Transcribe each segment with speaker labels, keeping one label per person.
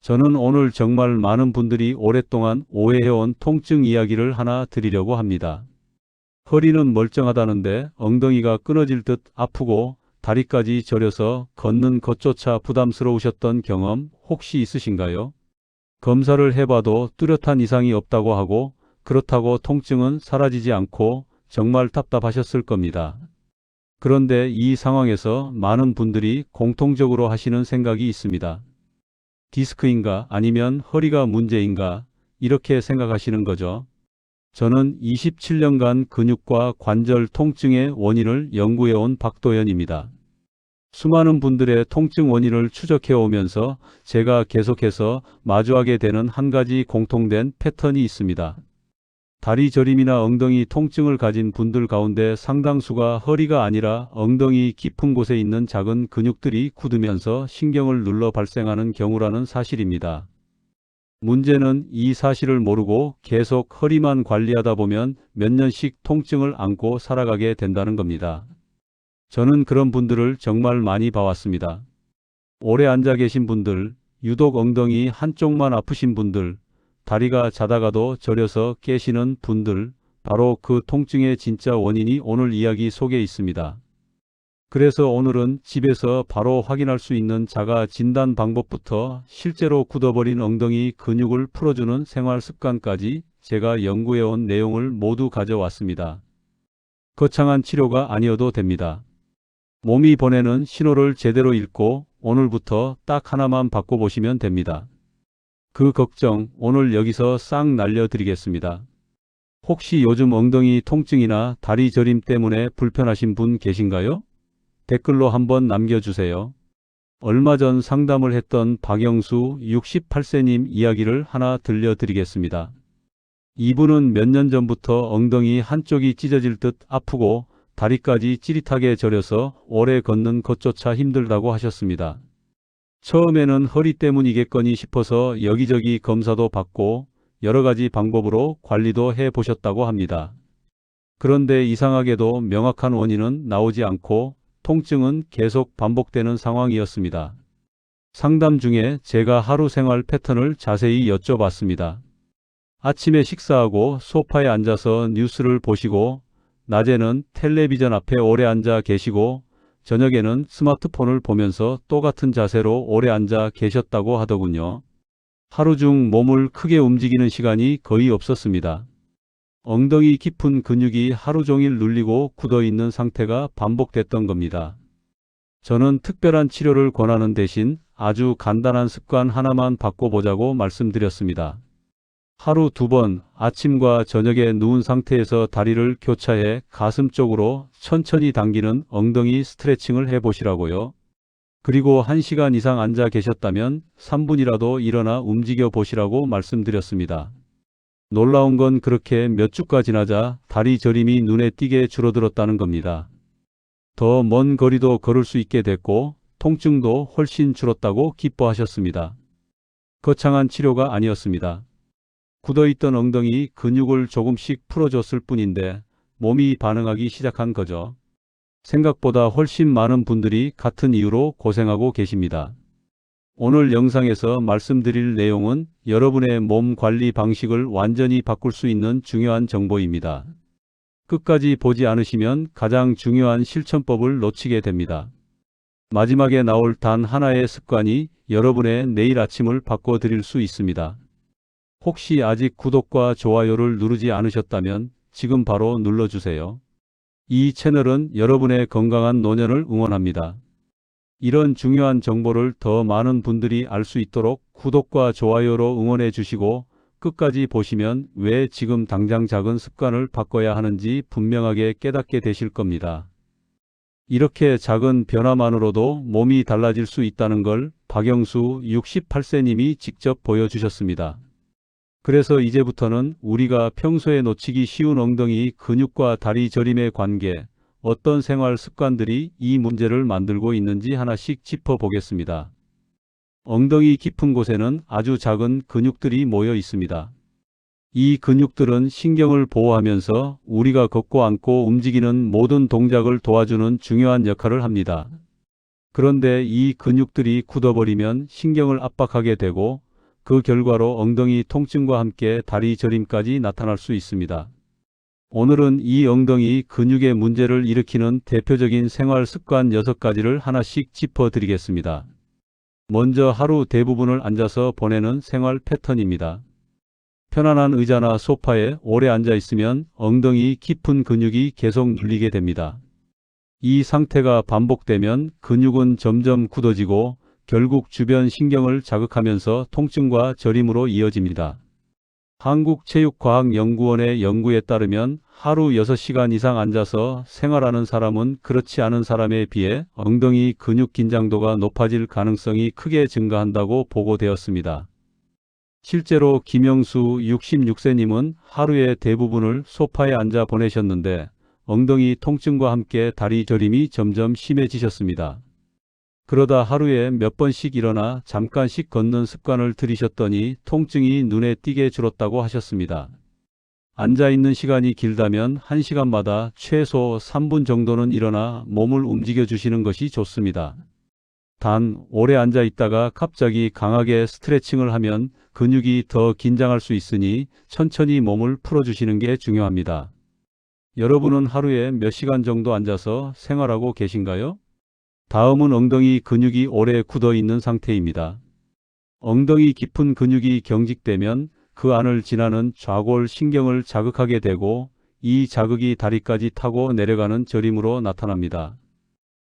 Speaker 1: 저는 오늘 정말 많은 분들이 오랫동안 오해해온 통증 이야기를 하나 드리려고 합니다. 허리는 멀쩡하다는데 엉덩이가 끊어질 듯 아프고 다리까지 저려서 걷는 것조차 부담스러우셨던 경험 혹시 있으신가요? 검사를 해봐도 뚜렷한 이상이 없다고 하고 그렇다고 통증은 사라지지 않고 정말 답답하셨을 겁니다. 그런데 이 상황에서 많은 분들이 공통적으로 하시는 생각이 있습니다. 디스크인가 아니면 허리가 문제인가 이렇게 생각하시는 거죠. 저는 27년간 근육과 관절 통증의 원인을 연구해온 박도연입니다. 수많은 분들의 통증 원인을 추적해 오면서 제가 계속해서 마주하게 되는 한 가지 공통된 패턴이 있습니다. 다리 저림이나 엉덩이 통증을 가진 분들 가운데 상당수가 허리가 아니라 엉덩이 깊은 곳에 있는 작은 근육들이 굳으면서 신경을 눌러 발생하는 경우라는 사실입니다. 문제는 이 사실을 모르고 계속 허리만 관리하다 보면 몇 년씩 통증을 안고 살아가게 된다는 겁니다. 저는 그런 분들을 정말 많이 봐왔습니다. 오래 앉아 계신 분들, 유독 엉덩이 한쪽만 아프신 분들, 다리가 자다가도 저려서 깨시는 분들, 바로 그 통증의 진짜 원인이 오늘 이야기 속에 있습니다. 그래서 오늘은 집에서 바로 확인할 수 있는 자가 진단 방법부터 실제로 굳어버린 엉덩이 근육을 풀어주는 생활 습관까지 제가 연구해온 내용을 모두 가져왔습니다. 거창한 치료가 아니어도 됩니다. 몸이 보내는 신호를 제대로 읽고 오늘부터 딱 하나만 바꿔보시면 됩니다. 그 걱정 오늘 여기서 싹 날려드리겠습니다. 혹시 요즘 엉덩이 통증이나 다리 저림 때문에 불편하신 분 계신가요? 댓글로 한번 남겨주세요. 얼마 전 상담을 했던 박영수 68세님 이야기를 하나 들려드리겠습니다. 이분은 몇 년 전부터 엉덩이 한쪽이 찢어질 듯 아프고 다리까지 찌릿하게 저려서 오래 걷는 것조차 힘들다고 하셨습니다. 처음에는 허리 때문이겠거니 싶어서 여기저기 검사도 받고 여러 가지 방법으로 관리도 해보셨다고 합니다. 그런데 이상하게도 명확한 원인은 나오지 않고 통증은 계속 반복되는 상황이었습니다. 상담 중에 제가 하루 생활 패턴을 자세히 여쭤봤습니다. 아침에 식사하고 소파에 앉아서 뉴스를 보시고 낮에는 텔레비전 앞에 오래 앉아 계시고 저녁에는 스마트폰을 보면서 똑같은 자세로 오래 앉아 계셨다고 하더군요. 하루 중 몸을 크게 움직이는 시간이 거의 없었습니다. 엉덩이 깊은 근육이 하루 종일 눌리고 굳어 있는 상태가 반복됐던 겁니다. 저는 특별한 치료를 권하는 대신 아주 간단한 습관 하나만 바꿔보자고 말씀드렸습니다. 하루 2번 아침과 저녁에 누운 상태에서 다리를 교차해 가슴 쪽으로 천천히 당기는 엉덩이 스트레칭을 해보시라고요. 그리고 1시간 이상 앉아 계셨다면 3분이라도 일어나 움직여 보시라고 말씀드렸습니다. 놀라운 건 그렇게 몇 주가 지나자 다리 저림이 눈에 띄게 줄어들었다는 겁니다. 더 먼 거리도 걸을 수 있게 됐고 통증도 훨씬 줄었다고 기뻐하셨습니다. 거창한 치료가 아니었습니다. 굳어있던 엉덩이 근육을 조금씩 풀어줬을 뿐인데 몸이 반응하기 시작한 거죠. 생각보다 훨씬 많은 분들이 같은 이유로 고생하고 계십니다. 오늘 영상에서 말씀드릴 내용은 여러분의 몸 관리 방식을 완전히 바꿀 수 있는 중요한 정보입니다. 끝까지 보지 않으시면 가장 중요한 실천법을 놓치게 됩니다. 마지막에 나올 단 하나의 습관이 여러분의 내일 아침을 바꿔드릴 수 있습니다. 혹시 아직 구독과 좋아요를 누르지 않으셨다면 지금 바로 눌러주세요. 이 채널은 여러분의 건강한 노년을 응원합니다. 이런 중요한 정보를 더 많은 분들이 알 수 있도록 구독과 좋아요로 응원해 주시고 끝까지 보시면 왜 지금 당장 작은 습관을 바꿔야 하는지 분명하게 깨닫게 되실 겁니다. 이렇게 작은 변화만으로도 몸이 달라질 수 있다는 걸 박영수 68세님이 직접 보여주셨습니다. 그래서 이제부터는 우리가 평소에 놓치기 쉬운 엉덩이 근육과 다리 저림의 관계, 어떤 생활 습관들이 이 문제를 만들고 있는지 하나씩 짚어보겠습니다. 엉덩이 깊은 곳에는 아주 작은 근육들이 모여 있습니다. 이 근육들은 신경을 보호하면서 우리가 걷고 앉고 움직이는 모든 동작을 도와주는 중요한 역할을 합니다. 그런데 이 근육들이 굳어버리면 신경을 압박하게 되고 그 결과로 엉덩이 통증과 함께 다리 저림까지 나타날 수 있습니다. 오늘은 이 엉덩이 근육의 문제를 일으키는 대표적인 생활 습관 6가지를 하나씩 짚어드리겠습니다. 먼저 하루 대부분을 앉아서 보내는 생활 패턴입니다. 편안한 의자나 소파에 오래 앉아 있으면 엉덩이 깊은 근육이 계속 눌리게 됩니다. 이 상태가 반복되면 근육은 점점 굳어지고 결국 주변 신경을 자극하면서 통증과 저림으로 이어집니다. 한국체육과학연구원의 연구에 따르면 하루 6시간 이상 앉아서 생활하는 사람은 그렇지 않은 사람에 비해 엉덩이 근육 긴장도가 높아질 가능성이 크게 증가한다고 보고되었습니다. 실제로 김영수 66세님은 하루의 대부분을 소파에 앉아 보내셨는데 엉덩이 통증과 함께 다리 저림이 점점 심해지셨습니다. 그러다 하루에 몇 번씩 일어나 잠깐씩 걷는 습관을 들이셨더니 통증이 눈에 띄게 줄었다고 하셨습니다. 앉아있는 시간이 길다면 1시간마다 최소 3분 정도는 일어나 몸을 움직여 주시는 것이 좋습니다. 단, 오래 앉아 있다가 갑자기 강하게 스트레칭을 하면 근육이 더 긴장할 수 있으니 천천히 몸을 풀어주시는 게 중요합니다. 여러분은 하루에 몇 시간 정도 앉아서 생활하고 계신가요? 다음은 엉덩이 근육이 오래 굳어 있는 상태입니다. 엉덩이 깊은 근육이 경직되면 그 안을 지나는 좌골 신경을 자극하게 되고 이 자극이 다리까지 타고 내려가는 저림으로 나타납니다.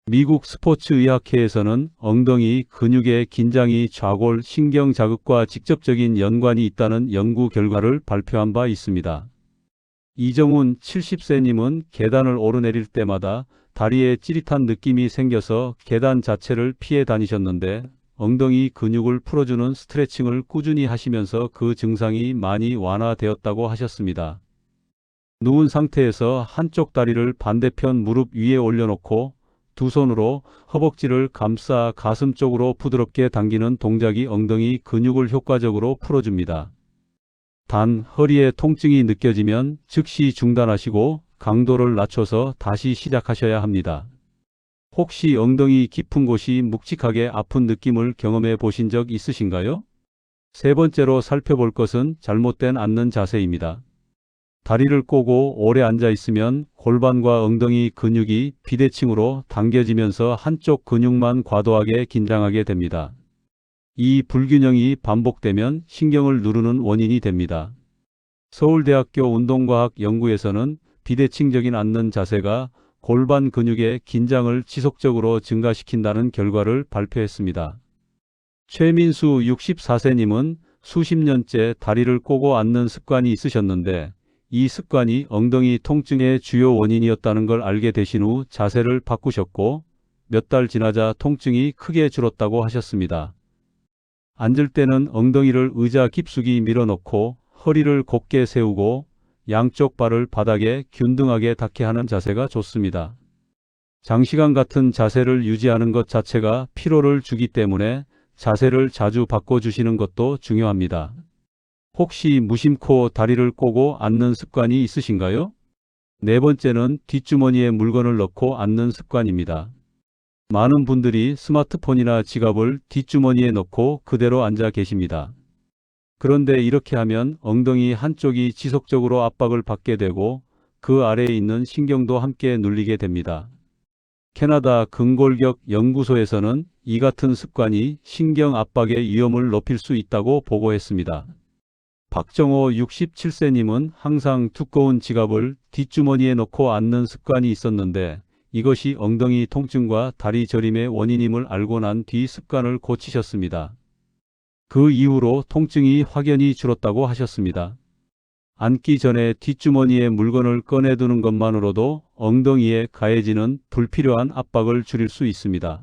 Speaker 1: 미국 스포츠의학회에서는 엉덩이 근육의 긴장이 좌골 신경 자극과 직접적인 연관이 있다는 연구 결과를 발표한 바 있습니다. 이정훈 70세님은 계단을 오르내릴 때마다 다리에 찌릿한 느낌이 생겨서 계단 자체를 피해 다니셨는데 엉덩이 근육을 풀어주는 스트레칭을 꾸준히 하시면서 그 증상이 많이 완화되었다고 하셨습니다. 누운 상태에서 한쪽 다리를 반대편 무릎 위에 올려놓고 두 손으로 허벅지를 감싸 가슴 쪽으로 부드럽게 당기는 동작이 엉덩이 근육을 효과적으로 풀어줍니다. 단, 허리에 통증이 느껴지면 즉시 중단하시고 강도를 낮춰서 다시 시작하셔야 합니다. 혹시 엉덩이 깊은 곳이 묵직하게 아픈 느낌을 경험해 보신 적 있으신가요? 세 번째로 살펴볼 것은 잘못된 앉는 자세입니다. 다리를 꼬고 오래 앉아 있으면 골반과 엉덩이 근육이 비대칭으로 당겨지면서 한쪽 근육만 과도하게 긴장하게 됩니다. 이 불균형이 반복되면 신경을 누르는 원인이 됩니다. 서울대학교 운동과학 연구에서는 비대칭적인 앉는 자세가 골반 근육의 긴장을 지속적으로 증가시킨다는 결과를 발표했습니다. 최민수 64세님은 수십 년째 다리를 꼬고 앉는 습관이 있으셨는데 이 습관이 엉덩이 통증의 주요 원인이었다는 걸 알게 되신 후 자세를 바꾸셨고 몇 달 지나자 통증이 크게 줄었다고 하셨습니다. 앉을 때는 엉덩이를 의자 깊숙이 밀어넣고 허리를 곧게 세우고 양쪽 발을 바닥에 균등하게 닿게 하는 자세가 좋습니다. 장시간 같은 자세를 유지하는 것 자체가 피로를 주기 때문에 자세를 자주 바꿔주시는 것도 중요합니다. 혹시 무심코 다리를 꼬고 앉는 습관이 있으신가요? 네 번째는 뒷주머니에 물건을 넣고 앉는 습관입니다. 많은 분들이 스마트폰이나 지갑을 뒷주머니에 넣고 그대로 앉아 계십니다. 그런데 이렇게 하면 엉덩이 한쪽이 지속적으로 압박을 받게 되고 그 아래에 있는 신경도 함께 눌리게 됩니다. 캐나다 근골격 연구소에서는 이 같은 습관이 신경 압박의 위험을 높일 수 있다고 보고했습니다. 박정호 67세님은 항상 두꺼운 지갑을 뒷주머니에 넣고 앉는 습관이 있었는데 이것이 엉덩이 통증과 다리 저림의 원인임을 알고 난 뒤 습관을 고치셨습니다. 그 이후로 통증이 확연히 줄었다고 하셨습니다. 앉기 전에 뒷주머니에 물건을 꺼내두는 것만으로도 엉덩이에 가해지는 불필요한 압박을 줄일 수 있습니다.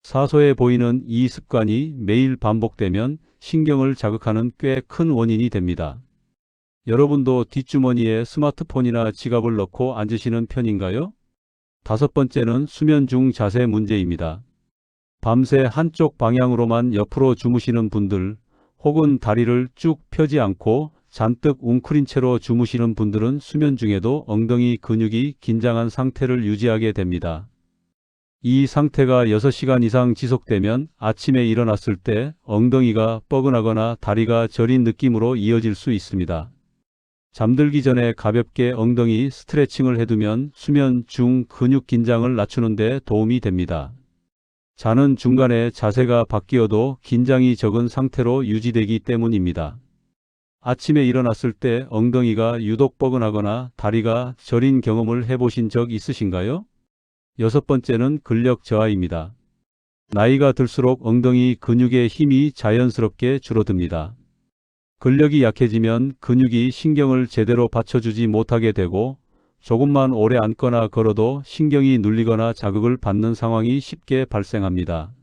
Speaker 1: 사소해 보이는 이 습관이 매일 반복되면 신경을 자극하는 꽤 큰 원인이 됩니다. 여러분도 뒷주머니에 스마트폰이나 지갑을 넣고 앉으시는 편인가요? 다섯 번째는 수면 중 자세 문제입니다. 밤새 한쪽 방향으로만 옆으로 주무시는 분들 혹은 다리를 쭉 펴지 않고 잔뜩 웅크린 채로 주무시는 분들은 수면 중에도 엉덩이 근육이 긴장한 상태를 유지하게 됩니다. 이 상태가 6시간 이상 지속되면 아침에 일어났을 때 엉덩이가 뻐근하거나 다리가 저린 느낌으로 이어질 수 있습니다. 잠들기 전에 가볍게 엉덩이 스트레칭을 해두면 수면 중 근육 긴장을 낮추는 데 도움이 됩니다. 자는 중간에 자세가 바뀌어도 긴장이 적은 상태로 유지되기 때문입니다. 아침에 일어났을 때 엉덩이가 유독 뻐근하거나 다리가 저린 경험을 해보신 적 있으신가요? 6번째는 근력 저하입니다. 나이가 들수록 엉덩이 근육의 힘이 자연스럽게 줄어듭니다. 근력이 약해지면 근육이 신경을 제대로 받쳐주지 못하게 되고 조금만 오래 앉거나 걸어도 신경이 눌리거나 자극을 받는 상황이 쉽게 발생합니다.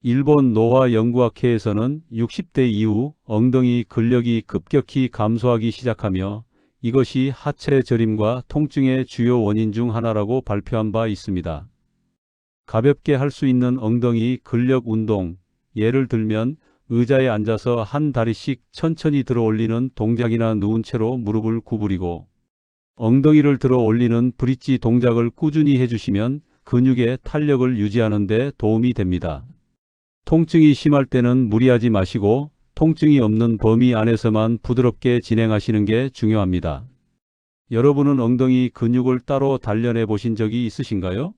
Speaker 1: 일본 노화 연구학회에서는 60대 이후 엉덩이 근력이 급격히 감소하기 시작하며 이것이 하체 저림과 통증의 주요 원인 중 하나라고 발표한 바 있습니다. 가볍게 할 수 있는 엉덩이 근력 운동, 예를 들면 의자에 앉아서 한 다리씩 천천히 들어 올리는 동작이나 누운 채로 무릎을 구부리고 엉덩이를 들어 올리는 브릿지 동작을 꾸준히 해주시면 근육의 탄력을 유지하는 데 도움이 됩니다. 통증이 심할 때는 무리하지 마시고 통증이 없는 범위 안에서만 부드럽게 진행하시는 게 중요합니다. 여러분은 엉덩이 근육을 따로 단련해 보신 적이 있으신가요?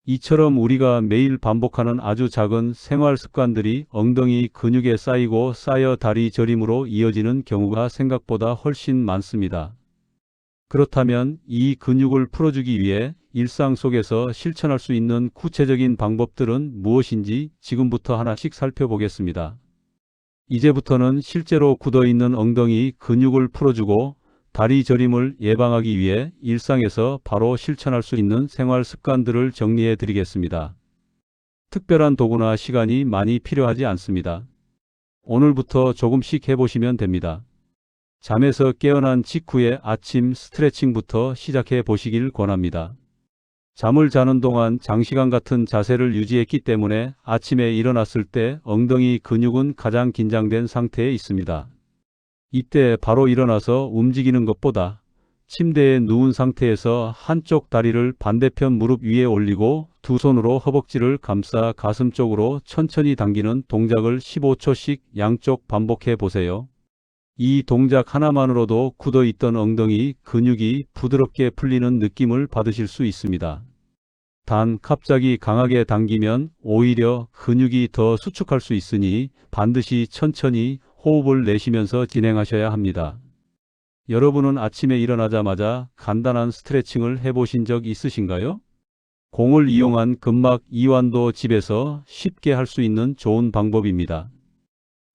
Speaker 1: 이처럼 우리가 매일 반복하는 아주 작은 생활 습관들이 엉덩이 근육에 쌓이고 쌓여 다리 저림으로 이어지는 경우가 생각보다 훨씬 많습니다. 그렇다면 이 근육을 풀어주기 위해 일상 속에서 실천할 수 있는 구체적인 방법들은 무엇인지 지금부터 하나씩 살펴보겠습니다. 이제부터는 실제로 굳어있는 엉덩이 근육을 풀어주고 다리 저림을 예방하기 위해 일상에서 바로 실천할 수 있는 생활 습관들을 정리해 드리겠습니다. 특별한 도구나 시간이 많이 필요하지 않습니다. 오늘부터 조금씩 해보시면 됩니다. 잠에서 깨어난 직후에 아침 스트레칭부터 시작해 보시길 권합니다. 잠을 자는 동안 장시간 같은 자세를 유지했기 때문에 아침에 일어났을 때 엉덩이 근육은 가장 긴장된 상태에 있습니다. 이때 바로 일어나서 움직이는 것보다 침대에 누운 상태에서 한쪽 다리를 반대편 무릎 위에 올리고 두 손으로 허벅지를 감싸 가슴 쪽으로 천천히 당기는 동작을 15초씩 양쪽 반복해 보세요. 이 동작 하나만으로도 굳어있던 엉덩이 근육이 부드럽게 풀리는 느낌을 받으실 수 있습니다. 단 갑자기 강하게 당기면 오히려 근육이 더 수축할 수 있으니 반드시 천천히 호흡을 내쉬면서 진행하셔야 합니다. 여러분은 아침에 일어나자마자 간단한 스트레칭을 해보신 적 있으신가요? 공을 이용한 근막 이완도 집에서 쉽게 할 수 있는 좋은 방법입니다.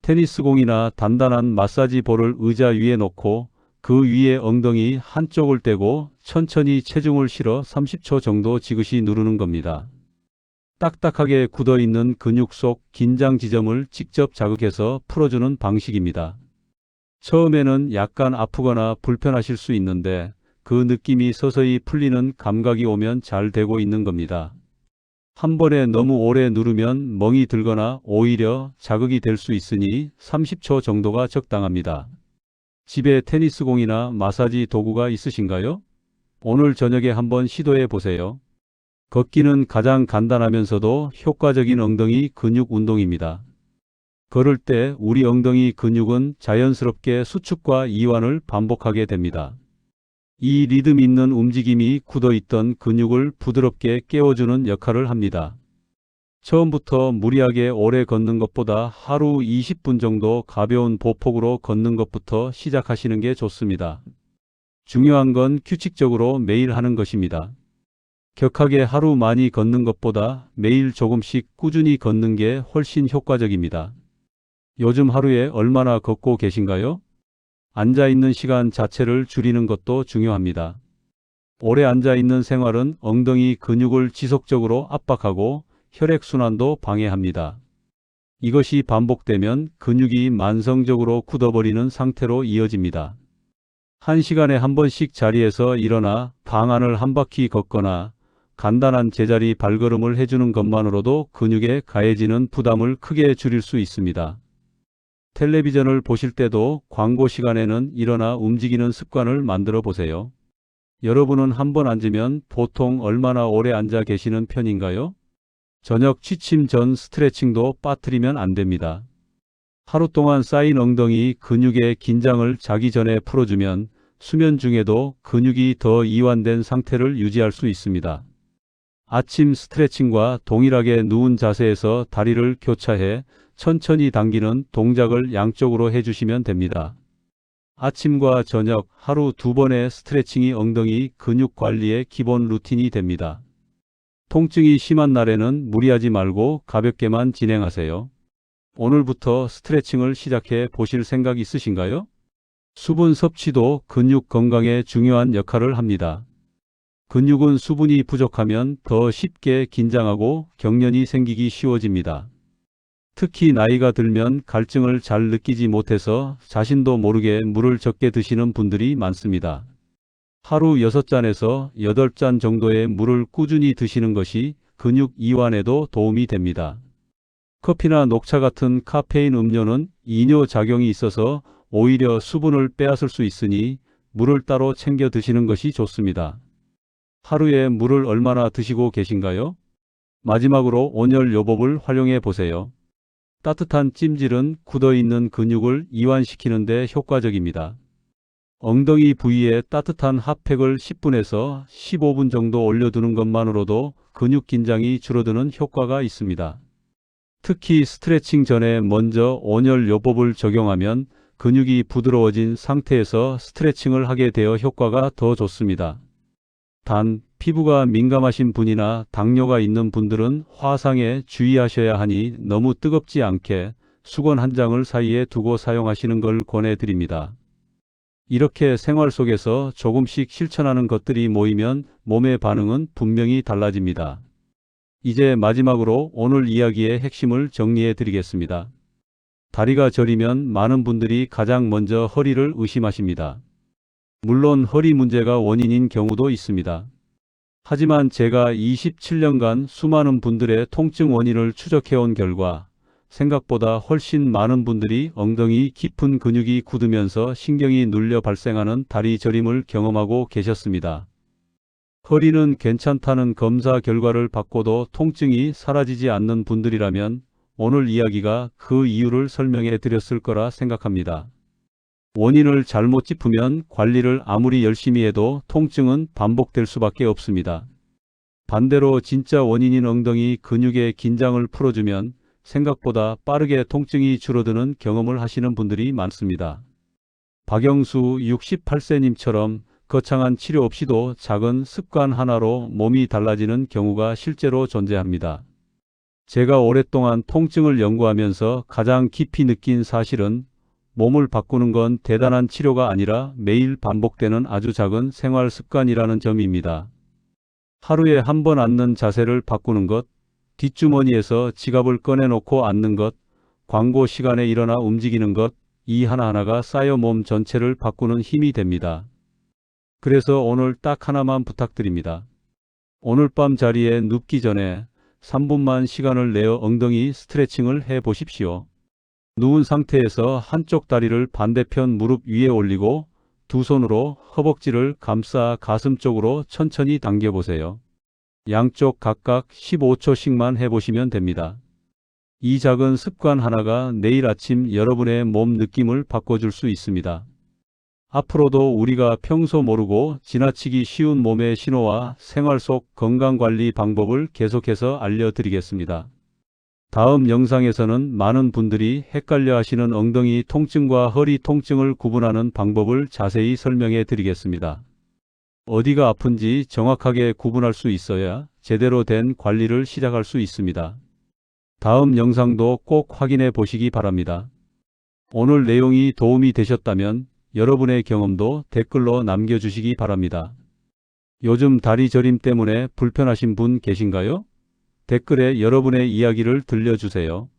Speaker 1: 테니스 공이나 단단한 마사지 볼을 의자 위에 놓고 그 위에 엉덩이 한쪽을 대고 천천히 체중을 실어 30초 정도 지그시 누르는 겁니다. 딱딱하게 굳어있는 근육 속 긴장 지점을 직접 자극해서 풀어주는 방식입니다. 처음에는 약간 아프거나 불편하실 수 있는데 그 느낌이 서서히 풀리는 감각이 오면 잘 되고 있는 겁니다. 한 번에 너무 오래 누르면 멍이 들거나 오히려 자극이 될 수 있으니 30초 정도가 적당합니다. 집에 테니스 공이나 마사지 도구가 있으신가요? 오늘 저녁에 한번 시도해 보세요. 걷기는 가장 간단하면서도 효과적인 엉덩이 근육 운동입니다. 걸을 때 우리 엉덩이 근육은 자연스럽게 수축과 이완을 반복하게 됩니다. 이 리듬 있는 움직임이 굳어있던 근육을 부드럽게 깨워주는 역할을 합니다. 처음부터 무리하게 오래 걷는 것보다 하루 20분 정도 가벼운 보폭으로 걷는 것부터 시작하시는 게 좋습니다. 중요한 건 규칙적으로 매일 하는 것입니다. 격하게 하루 많이 걷는 것보다 매일 조금씩 꾸준히 걷는 게 훨씬 효과적입니다. 요즘 하루에 얼마나 걷고 계신가요? 앉아있는 시간 자체를 줄이는 것도 중요합니다. 오래 앉아있는 생활은 엉덩이 근육을 지속적으로 압박하고 혈액순환도 방해합니다. 이것이 반복되면 근육이 만성적으로 굳어버리는 상태로 이어집니다. 1시간에 한 번씩 자리에서 일어나 방 안을 한 바퀴 걷거나 간단한 제자리 발걸음을 해주는 것만으로도 근육에 가해지는 부담을 크게 줄일 수 있습니다. 텔레비전을 보실 때도 광고 시간에는 일어나 움직이는 습관을 만들어 보세요. 여러분은 한번 앉으면 보통 얼마나 오래 앉아 계시는 편인가요? 저녁 취침 전 스트레칭도 빠뜨리면 안 됩니다. 하루 동안 쌓인 엉덩이 근육의 긴장을 자기 전에 풀어주면 수면 중에도 근육이 더 이완된 상태를 유지할 수 있습니다. 아침 스트레칭과 동일하게 누운 자세에서 다리를 교차해 천천히 당기는 동작을 양쪽으로 해주시면 됩니다. 아침과 저녁 하루 2번의 스트레칭이 엉덩이 근육 관리의 기본 루틴이 됩니다. 통증이 심한 날에는 무리하지 말고 가볍게만 진행하세요. 오늘부터 스트레칭을 시작해 보실 생각 있으신가요? 수분 섭취도 근육 건강에 중요한 역할을 합니다. 근육은 수분이 부족하면 더 쉽게 긴장하고 경련이 생기기 쉬워집니다. 특히 나이가 들면 갈증을 잘 느끼지 못해서 자신도 모르게 물을 적게 드시는 분들이 많습니다. 하루 6잔에서 8잔 정도의 물을 꾸준히 드시는 것이 근육 이완에도 도움이 됩니다. 커피나 녹차 같은 카페인 음료는 이뇨 작용이 있어서 오히려 수분을 빼앗을 수 있으니 물을 따로 챙겨 드시는 것이 좋습니다. 하루에 물을 얼마나 드시고 계신가요? 마지막으로 온열요법을 활용해 보세요. 따뜻한 찜질은 굳어있는 근육을 이완시키는 데 효과적입니다. 엉덩이 부위에 따뜻한 핫팩을 10분에서 15분 정도 올려두는 것만으로도 근육 긴장이 줄어드는 효과가 있습니다. 특히 스트레칭 전에 먼저 온열요법을 적용하면 근육이 부드러워진 상태에서 스트레칭을 하게 되어 효과가 더 좋습니다. 단, 피부가 민감하신 분이나 당뇨가 있는 분들은 화상에 주의하셔야 하니 너무 뜨겁지 않게 수건 한 장을 사이에 두고 사용하시는 걸 권해드립니다. 이렇게 생활 속에서 조금씩 실천하는 것들이 모이면 몸의 반응은 분명히 달라집니다. 이제 마지막으로 오늘 이야기의 핵심을 정리해 드리겠습니다. 다리가 저리면 많은 분들이 가장 먼저 허리를 의심하십니다. 물론 허리 문제가 원인인 경우도 있습니다. 하지만 제가 27년간 수많은 분들의 통증 원인을 추적해온 결과 생각보다 훨씬 많은 분들이 엉덩이 깊은 근육이 굳으면서 신경이 눌려 발생하는 다리 저림을 경험하고 계셨습니다. 허리는 괜찮다는 검사 결과를 받고도 통증이 사라지지 않는 분들이라면 오늘 이야기가 그 이유를 설명해 드렸을 거라 생각합니다. 원인을 잘못 짚으면 관리를 아무리 열심히 해도 통증은 반복될 수밖에 없습니다. 반대로 진짜 원인인 엉덩이 근육의 긴장을 풀어주면 생각보다 빠르게 통증이 줄어드는 경험을 하시는 분들이 많습니다. 박영수 68세님처럼 거창한 치료 없이도 작은 습관 하나로 몸이 달라지는 경우가 실제로 존재합니다. 제가 오랫동안 통증을 연구하면서 가장 깊이 느낀 사실은 몸을 바꾸는 건 대단한 치료가 아니라 매일 반복되는 아주 작은 생활 습관이라는 점입니다. 하루에 한 번 앉는 자세를 바꾸는 것, 뒷주머니에서 지갑을 꺼내놓고 앉는 것, 광고 시간에 일어나 움직이는 것, 이 하나하나가 쌓여 몸 전체를 바꾸는 힘이 됩니다. 그래서 오늘 딱 하나만 부탁드립니다. 오늘 밤 자리에 눕기 전에 3분만 시간을 내어 엉덩이 스트레칭을 해 보십시오. 누운 상태에서 한쪽 다리를 반대편 무릎 위에 올리고 두 손으로 허벅지를 감싸 가슴 쪽으로 천천히 당겨보세요. 양쪽 각각 15초씩만 해보시면 됩니다. 이 작은 습관 하나가 내일 아침 여러분의 몸 느낌을 바꿔줄 수 있습니다. 앞으로도 우리가 평소 모르고 지나치기 쉬운 몸의 신호와 생활 속 건강관리 방법을 계속해서 알려드리겠습니다. 다음 영상에서는 많은 분들이 헷갈려 하시는 엉덩이 통증과 허리 통증을 구분하는 방법을 자세히 설명해 드리겠습니다. 어디가 아픈지 정확하게 구분할 수 있어야 제대로 된 관리를 시작할 수 있습니다. 다음 영상도 꼭 확인해 보시기 바랍니다. 오늘 내용이 도움이 되셨다면 여러분의 경험도 댓글로 남겨주시기 바랍니다. 요즘 다리 저림 때문에 불편하신 분 계신가요? 댓글에 여러분의 이야기를 들려주세요.